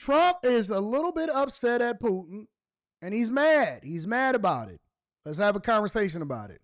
Trump is a little bit upset at Putin, and he's mad. He's mad about it. Let's have a conversation about it.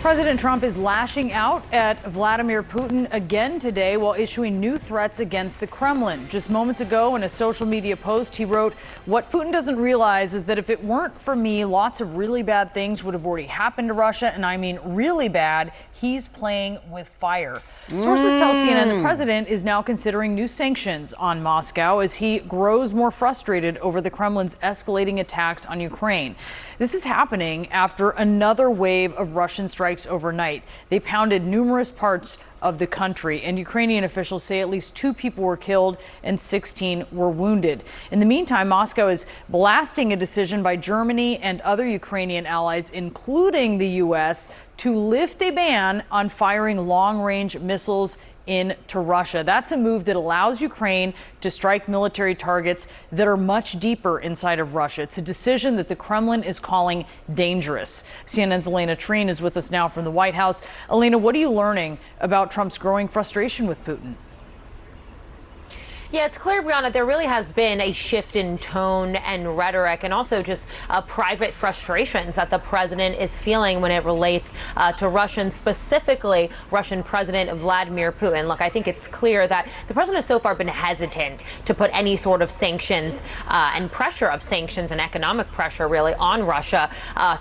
President Trump is lashing out at Vladimir Putin again today while issuing new threats against the Kremlin. Just moments ago in a social media post, he wrote, "What Putin doesn't realize is that if it weren't for me, lots of really bad things would have already happened to Russia. And I mean really bad. He's playing with fire." Sources tell CNN the president is now considering new sanctions on Moscow as he grows more frustrated over the Kremlin's escalating attacks on Ukraine. This is happening after another wave of Russian strikes overnight. They pounded numerous parts of the country, and Ukrainian officials say at least 2 people were killed and 16 were wounded. In the meantime, Moscow is blasting a decision by Germany and other Ukrainian allies, including the U.S., to lift a ban on firing long-range missiles into Russia. That's a move that allows Ukraine to strike military targets that are much deeper inside of Russia. It's a decision that the Kremlin is calling dangerous. CNN's Elena Treen is with us now from the White House. Elena, what are you learning about Trump's growing frustration with Putin? Yeah, it's clear, Brianna, there really has been a shift in tone and rhetoric and also just private frustrations that the president is feeling when it relates to Russian, specifically Russian President Vladimir Putin. Look, I think it's clear that the president has so far been hesitant to put any sort of sanctions and pressure of sanctions and economic pressure really on Russia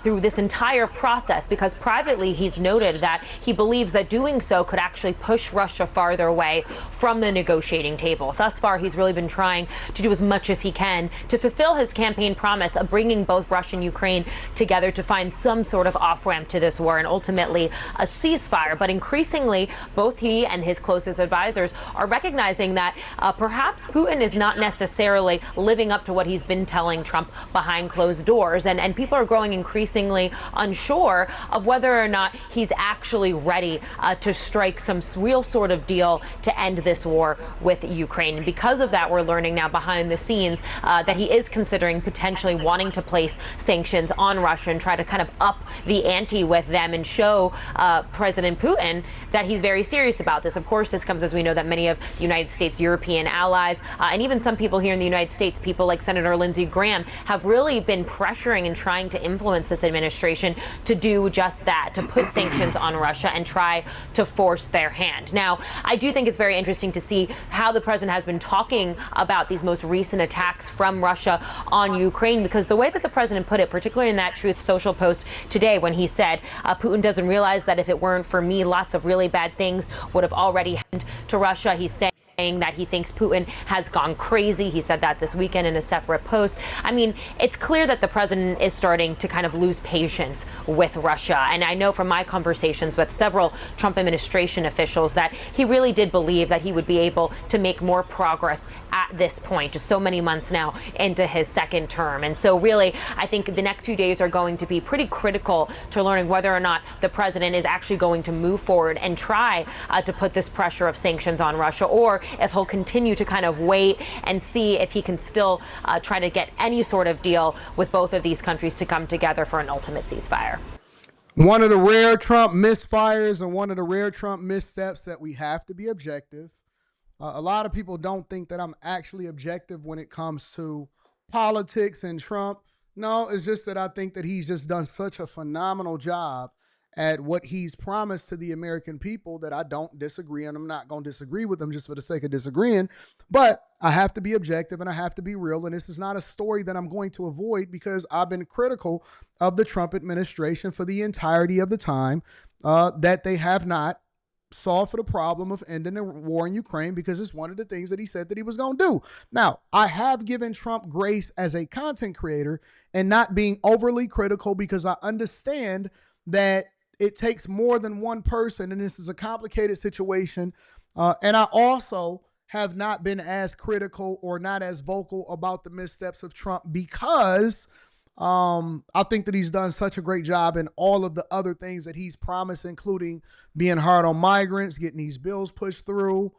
through this entire process, because privately he's noted that he believes that doing so could actually push Russia farther away from the negotiating table. Thus far, he's really been trying to do as much as he can to fulfill his campaign promise of bringing both Russia and Ukraine together to find some sort of off-ramp to this war and ultimately a ceasefire. But increasingly, both he and his closest advisors are recognizing that perhaps Putin is not necessarily living up to what he's been telling Trump behind closed doors. And people are growing increasingly unsure of whether or not he's actually ready to strike some real sort of deal to end this war with Ukraine. Because of that, we're learning now behind the scenes that he is considering potentially wanting to place sanctions on Russia and try to kind of up the ante with them and show President Putin that he's very serious about this. Of course, this comes as we know that many of the United States' European allies and even some people here in the United States, people like Senator Lindsey Graham, have really been pressuring and trying to influence this administration to do just that, to put sanctions on Russia and try to force their hand. Now, I do think it's very interesting to see how the president has been talking about these most recent attacks from Russia on Ukraine, because the way that the president put it, particularly in that Truth Social post today, when he said Putin doesn't realize that if it weren't for me, lots of really bad things would have already happened to Russia. He's saying that he thinks Putin has gone crazy. He said that this weekend in a separate post. I mean, it's clear that the president is starting to kind of lose patience with Russia. And I know from my conversations with several Trump administration officials that he really did believe that he would be able to make more progress at this point, just so many months now into his second term. And so really, I think the next few days are going to be pretty critical to learning whether or not the president is actually going to move forward and try to put this pressure of sanctions on Russia, or if he'll continue to kind of wait and see if he can still try to get any sort of deal with both of these countries to come together for an ultimate ceasefire. One of the rare Trump misfires and one of the rare Trump missteps that we have to be objective. A lot of people don't think that I'm actually objective when it comes to politics and Trump. No, it's just that I think that he's just done such a phenomenal job at what he's promised to the American people that I don't disagree, and I'm not going to disagree with him just for the sake of disagreeing. But I have to be objective and I have to be real, and this is not a story that I'm going to avoid because I've been critical of the Trump administration for the entirety of the time that they have not solved for the problem of ending the war in Ukraine, because it's one of the things that he said that he was going to do. Now, I have given Trump grace as a content creator and not being overly critical, because I understand that it takes more than one person, and this is a complicated situation. And I also have not been as critical or not as vocal about the missteps of Trump because I think that he's done such a great job in all of the other things that he's promised, including being hard on migrants, getting these bills pushed through,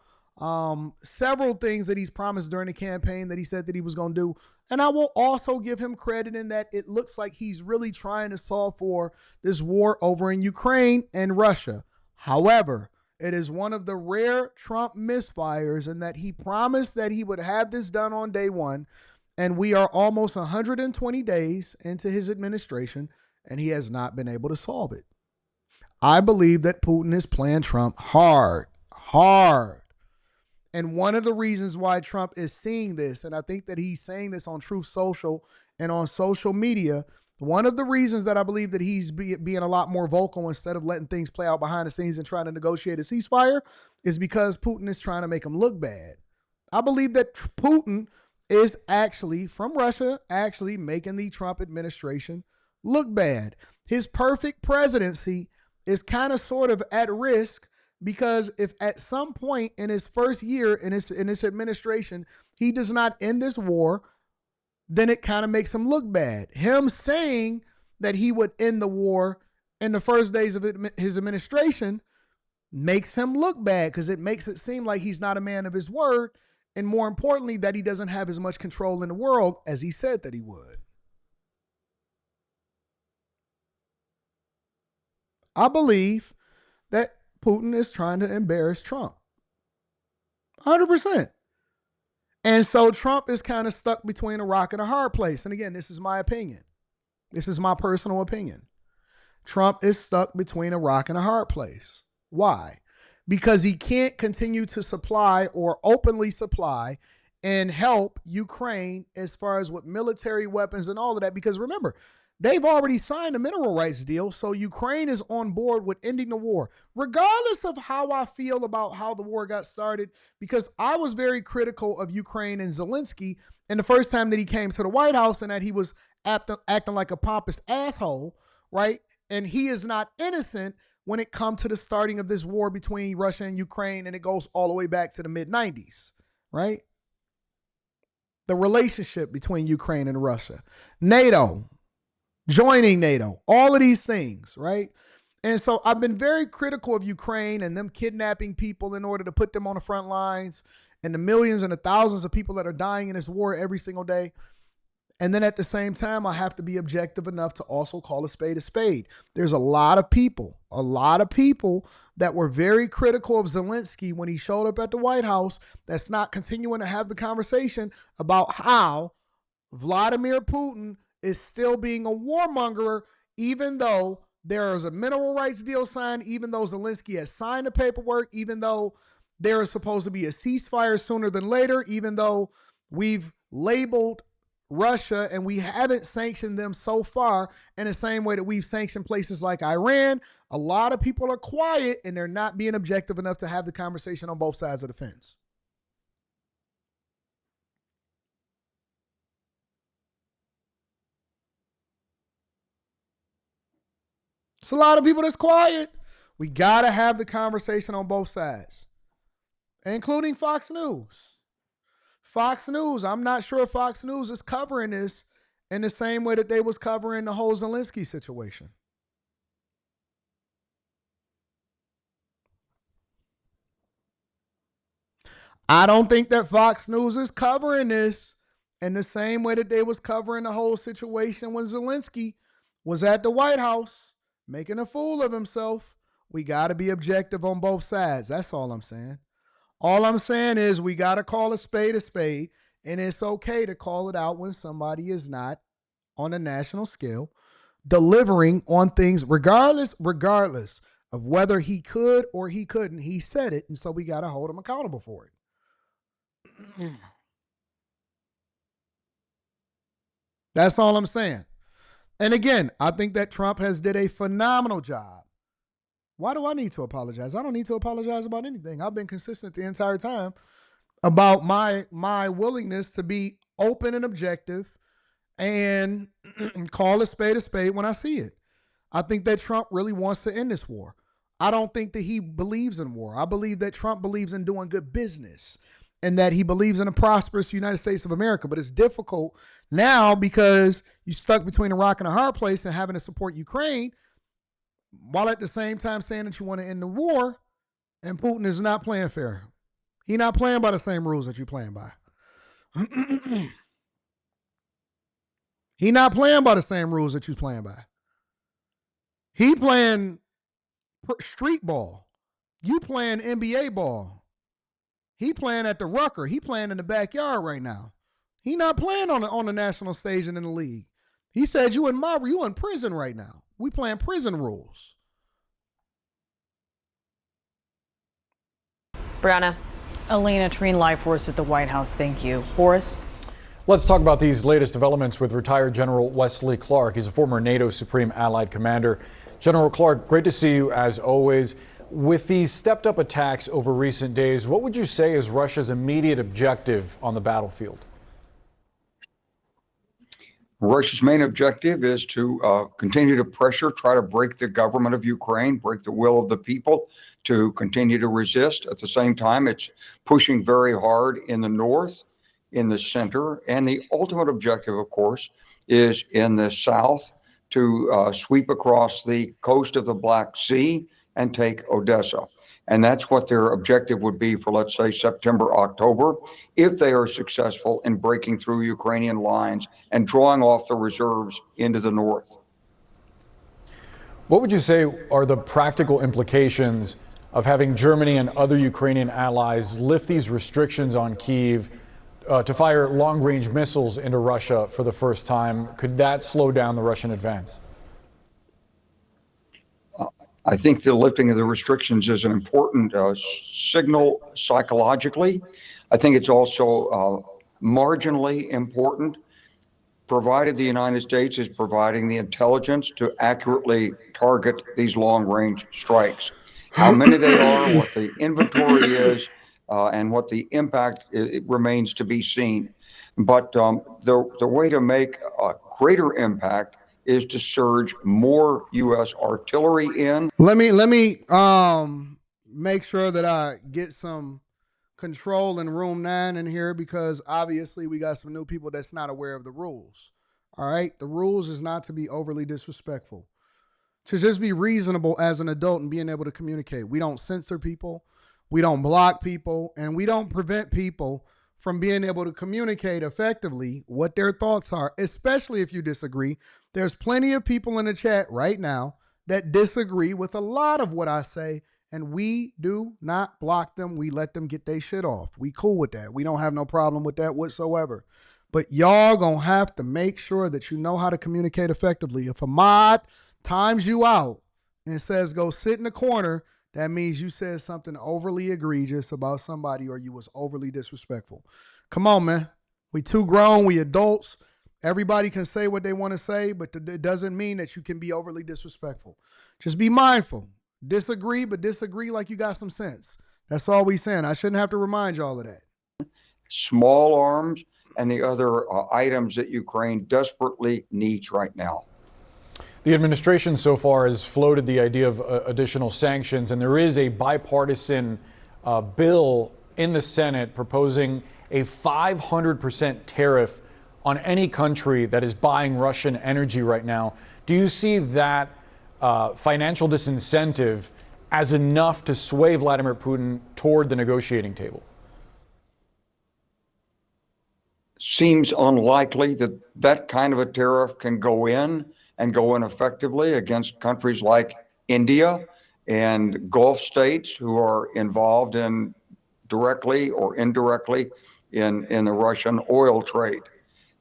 several things that he's promised during the campaign that he said that he was going to do. And I will also give him credit in that it looks like he's really trying to solve for this war over in Ukraine and Russia. However, It is one of the rare Trump misfires in that he promised that he would have this done on day one, and we are almost 120 days into his administration, and he has not been able to solve it. I believe that Putin is playing Trump hard. And one of the reasons why Trump is seeing this, and I think that he's saying this on Truth Social and on social media, one of the reasons that I believe that he's being a lot more vocal instead of letting things play out behind the scenes and trying to negotiate a ceasefire is because Putin is trying to make him look bad. I believe that Putin is actually, from Russia, actually making the Trump administration look bad. His perfect presidency is kind of sort of at risk because if at some point in his first year in his administration, he does not end this war, then it kind of makes him look bad. Him saying that he would end the war in the first days of his administration makes him look bad because it makes it seem like he's not a man of his word, and more importantly, that he doesn't have as much control in the world as he said that he would. I believe that Putin is trying to embarrass Trump. 100%. And so Trump is kind of stuck between a rock and a hard place. And again, this is my opinion. This is my personal opinion. Trump is stuck between a rock and a hard place. Why? Because he can't continue to supply or openly supply and help Ukraine as far as with military weapons and all of that. Because remember, they've already signed a mineral rights deal, so Ukraine is on board with ending the war, regardless of how I feel about how the war got started, because I was very critical of Ukraine and Zelensky in the first time that he came to the White House and that he was acting like a pompous asshole, right? And he is not innocent when it comes to the starting of this war between Russia and Ukraine, and it goes all the way back to the mid-90s, right? The relationship between Ukraine and Russia. NATO, joining NATO, all of these things, right? And so I've been very critical of Ukraine and them kidnapping people in order to put them on the front lines and the millions and the thousands of people that are dying in this war every single day. And then at the same time, I have to be objective enough to also call a spade a spade. There's a lot of people that were very critical of Zelensky when he showed up at the White House that's not continuing to have the conversation about how Vladimir Putin is still being a warmonger, even though there is a mineral rights deal signed, even though Zelensky has signed the paperwork, even though there is supposed to be a ceasefire sooner than later, even though we've labeled Russia and we haven't sanctioned them so far in the same way that we've sanctioned places like Iran. A lot of people are quiet and they're not being objective enough to have the conversation on both sides of the fence. It's a lot of people that's quiet. We got to have the conversation on both sides, including Fox News. Fox News, I'm not sure if Fox News is covering this in the same way that they was covering the whole Zelensky situation. I don't think that Fox News is covering this in the same way that they was covering the whole situation when Zelensky was at the White House making a fool of himself. We got to be objective on both sides. That's all I'm saying. All I'm saying is we got to call a spade, and it's okay to call it out when somebody is not on a national scale delivering on things, regardless of whether he could or he couldn't. He said it, and so we got to hold him accountable for it. That's all I'm saying. And again, I think that Trump has did a phenomenal job. Why do I need to apologize? I don't need to apologize about anything. I've been consistent the entire time about my willingness to be open and objective and call a spade when I see it. I think that Trump really wants to end this war. I don't think that he believes in war. I believe that Trump believes in doing good business and that he believes in a prosperous United States of America. But it's difficult now because you're stuck between a rock and a hard place and having to support Ukraine while at the same time saying that you want to end the war, and Putin is not playing fair. He's not playing by the same rules that you're playing by. He's not playing by the same rules that you're playing by. He playing street ball. You playing NBA ball. He playing at the Rucker. He playing in the backyard right now. He not playing on the national stage and in the league. He said you in prison right now. We playing prison rules. Brianna. Elena Treen, live for us at the White House. Thank you. Boris? Let's talk about these latest developments with retired General Wesley Clark. He's a former NATO Supreme Allied Commander. General Clark, great to see you as always. With these stepped up attacks over recent days, what would you say is Russia's immediate objective on the battlefield? Russia's main objective is to continue to pressure, try to break the government of Ukraine, break the will of the people to continue to resist. At the same time, it's pushing very hard in the north, in the center, and the ultimate objective, of course, is in the south to sweep across the coast of the Black Sea and take Odessa. And that's what their objective would be for, let's say, September, October, if they are successful in breaking through Ukrainian lines and drawing off the reserves into the north. What would you say are the practical implications of having Germany and other Ukrainian allies lift these restrictions on Kyiv to fire long-range missiles into Russia for the first time? Could that slow down the Russian advance? I think the lifting of the restrictions is an important signal psychologically. I think it's also marginally important, provided the United States is providing the intelligence to accurately target these long-range strikes. How many they are, what the inventory is, and what the impact it remains to be seen. But the way to make a greater impact is to surge more U.S. artillery in. Let me make sure that I get some control in room 9 in here, because obviously we got some new people that's not aware of the rules. All right, the rules is not to be overly disrespectful, to just be reasonable as an adult and being able to communicate. We don't censor people, we don't block people, and we don't prevent people from being able to communicate effectively what their thoughts are, especially if you disagree. There's plenty of people in the chat right now that disagree with a lot of what I say, and we do not block them. We let them get their shit off. We cool with that. We don't have no problem with that whatsoever. But y'all gonna have to make sure that you know how to communicate effectively. If a mod times you out and says go sit in the corner, that means you said something overly egregious about somebody or you was overly disrespectful. Come on, man. We too grown. We adults. Everybody can say what they want to say, but it doesn't mean that you can be overly disrespectful. Just be mindful. Disagree, but disagree like you got some sense. That's all we saying. I shouldn't have to remind y'all of that. Small arms and the other items that Ukraine desperately needs right now. The administration so far has floated the idea of additional sanctions, and there is a bipartisan bill in the Senate proposing a 500% tariff on any country that is buying Russian energy right now. Do you see that financial disincentive as enough to sway Vladimir Putin toward the negotiating table? Seems unlikely that that kind of a tariff can go in effectively against countries like India and Gulf states who are involved in directly or indirectly in the Russian oil trade.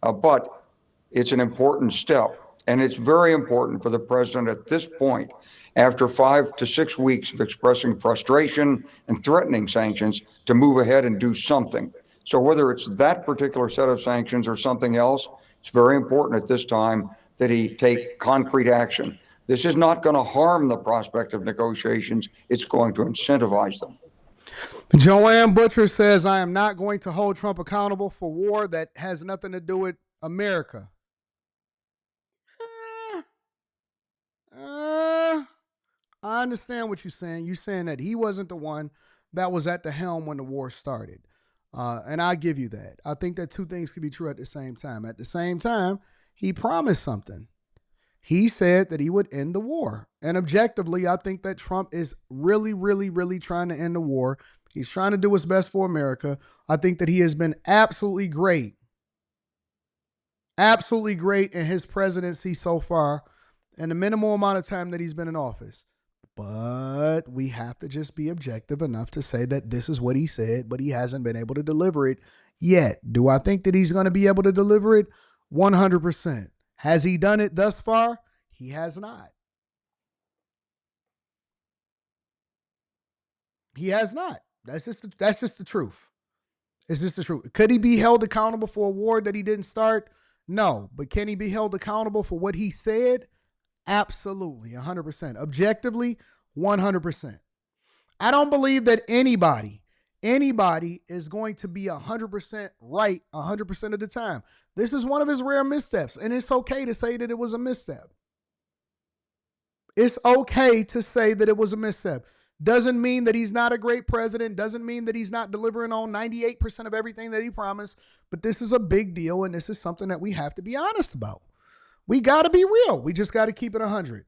But it's an important step, and it's very important for the president at this point, after 5 to 6 weeks of expressing frustration and threatening sanctions, to move ahead and do something. So whether it's that particular set of sanctions or something else, it's very important at this time that he take concrete action. This is not going to harm the prospect of negotiations. It's going to incentivize them. Joanne Butcher says, I am not going to hold Trump accountable for war that has nothing to do with America. I understand what you're saying. You're saying that he wasn't the one that was at the helm when the war started. And I give you that. I think that two things can be true at the same time. At the same time, he promised something. He said that he would end the war. And objectively, I think that Trump is really, really, really trying to end the war. He's trying to do what's best for America. I think that he has been absolutely great in his presidency so far and the minimal amount of time that he's been in office. But we have to just be objective enough to say that this is what he said, but he hasn't been able to deliver it yet. Do I think that he's going to be able to deliver it? 100%. Has he done it thus far? He has not. He has not. That's just the truth. It's just the truth. Could he be held accountable for a war that he didn't start? No. But can he be held accountable for what he said? Absolutely, 100%. Objectively, 100%. I don't believe that anybody is going to be 100% right 100% of the time. This is one of his rare missteps, and it's okay to say that it was a misstep. It's okay to say that it was a misstep. Doesn't mean that he's not a great president. Doesn't mean that he's not delivering on 98% of everything that he promised. But this is a big deal, and this is something that we have to be honest about. We got to be real. We just got to keep it 100.